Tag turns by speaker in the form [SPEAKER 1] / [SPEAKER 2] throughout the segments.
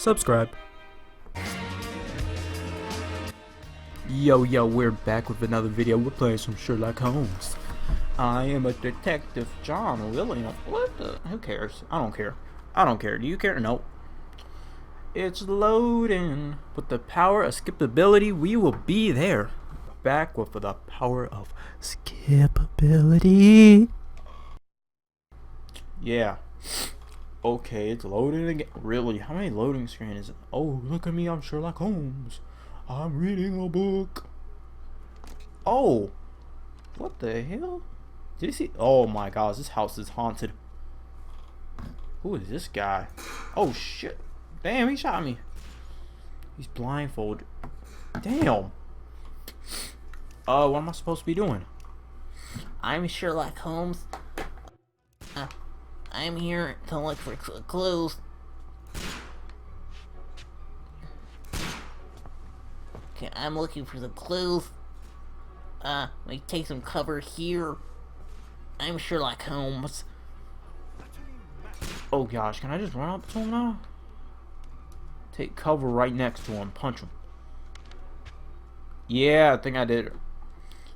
[SPEAKER 1] subscribe. Yo, we're back with another video. We're playing some Sherlock Holmes. I am a detective, John William. What the? Who cares? I don't care. I don't care. Do you care? Nope. It's loading. With the power of skippability, we will be there. Back with the power of skippability. Yeah. Okay, it's loading again. Really? How many loading screens is it? Oh, look at me. I'm Sherlock Holmes. I'm reading a book. Oh. What the hell? Did you see? Oh my gosh, this house is haunted. Who is this guy? Oh shit. Damn, he shot me. He's blindfolded. Damn. What am I supposed to be doing?
[SPEAKER 2] I'm Sherlock Holmes. I'm here to look for clues. Okay, I'm looking for the clues. Let me take some cover here. I'm Sherlock Holmes.
[SPEAKER 1] Oh gosh, can I just run up to him now? Take cover right next to him. Punch him. Yeah, I think I did.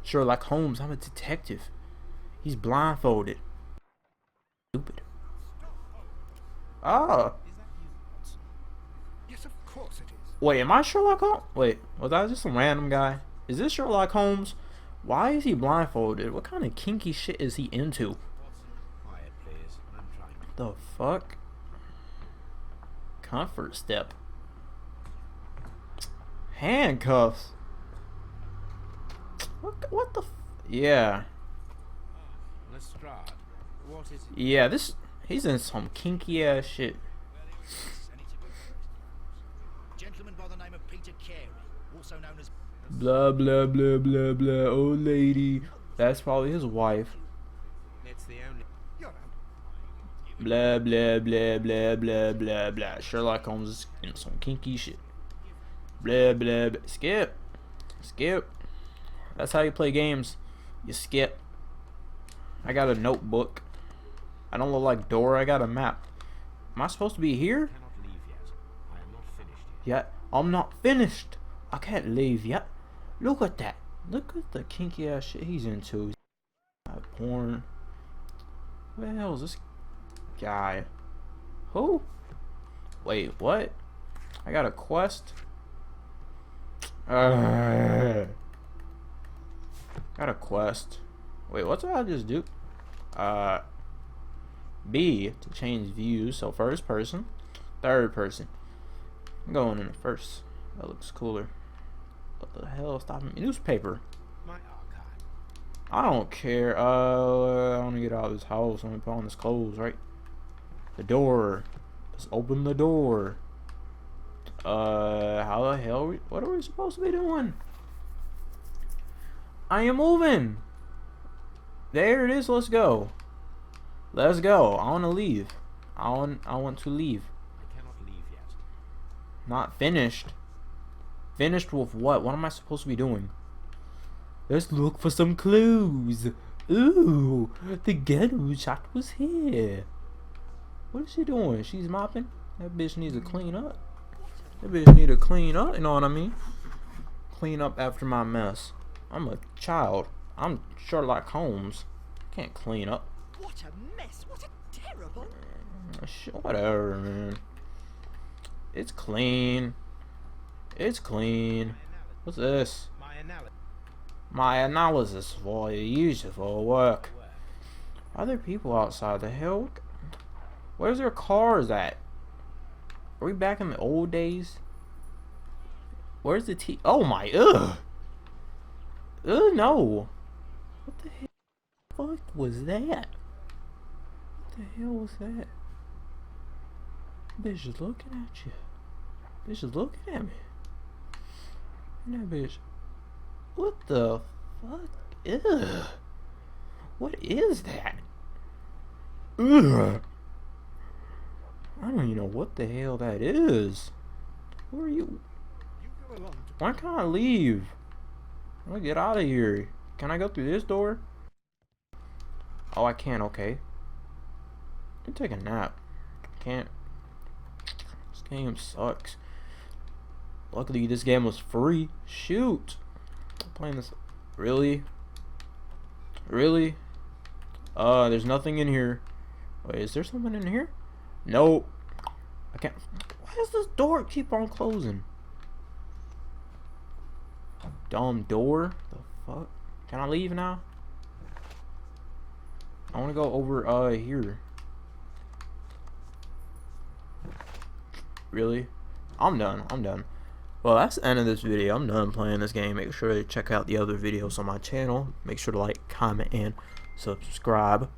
[SPEAKER 1] Sherlock Holmes, I'm a detective. He's blindfolded. Stupid. Ah.
[SPEAKER 3] Yes, of course it is.
[SPEAKER 1] Wait, am I Sherlock Holmes? Wait, was I just some random guy? Is this Sherlock Holmes? Why is he blindfolded? What kind of kinky shit is he into?
[SPEAKER 3] Quiet, please. I'm trying.
[SPEAKER 1] The fuck? Comfort step. Handcuffs. What the? Yeah.
[SPEAKER 3] Lestrade. What is it?
[SPEAKER 1] Yeah, he's in some kinky ass shit.
[SPEAKER 3] Gentleman by the name of Peter Carey, also known as
[SPEAKER 1] Blah blah blah blah blah. Old lady. That's probably his wife.
[SPEAKER 3] It's the only. You're out.
[SPEAKER 1] Blah blah blah blah blah blah blah. Sherlock Holmes is in some kinky shit. Blah blah blah. Skip. Skip. That's how you play games. You skip. I got a notebook. I don't look like Dora. I got a map. Am I supposed to be here?
[SPEAKER 3] Cannot leave yet. I am not finished yet.
[SPEAKER 1] Yet. I'm not finished. I can't leave yet. Look at that. Look at the kinky ass shit he's into. Porn. Where the hell is this guy? Who? Wait, what? I got a quest. Got a quest. Wait, what did I just do? B to change views. So first person, third person. I'm going in the first. That looks cooler. What the hell? Stop me. Newspaper.
[SPEAKER 3] My archive.
[SPEAKER 1] I don't care. I want to get out of this house. I'm gonna put on this clothes, right? The door. Let's open the door. How the hell? What are we supposed to be doing? I am moving. There it is. Let's go. Let's go. I want to leave. I want to leave.
[SPEAKER 3] I cannot leave yet.
[SPEAKER 1] Not finished. Finished with what? What am I supposed to be doing? Let's look for some clues. Ooh, the ghetto shot was here. What is she doing? She's mopping? That bitch needs to clean up. That bitch need to clean up, you know what I mean? Clean up after my mess. I'm a child. I'm Sherlock Holmes. Can't clean up.
[SPEAKER 4] What a mess! What a terrible...
[SPEAKER 1] Whatever, man. It's clean. It's clean. What's this? My analysis for useful work. Are there people outside? The hell? Where's their cars at? Are we back in the old days? Where's the T? Oh my! Ugh! No! What the hell? What was that? What the hell was that? Bitch is looking at you. Bitch is looking at me. And that bitch. What the fuck? Ugh. What is that? Ugh. I don't even know what the hell that is. Who are you? Why can't I leave? I want to get out of here. Can I go through this door? Oh, I can. Okay. Let me take a nap. Can't game sucks. Luckily, this game was free. Shoot. I'm playing this. Really? Really? There's nothing in here. Wait, is there someone in here? Nope. I can't. Why does this door keep on closing? Dumb door. The fuck? Can I leave now? I want to go over here. Really? I'm done. I'm done. Well, that's the end of this video. I'm done playing this game. Make sure to check out the other videos on my channel. Make sure to like, comment, and subscribe.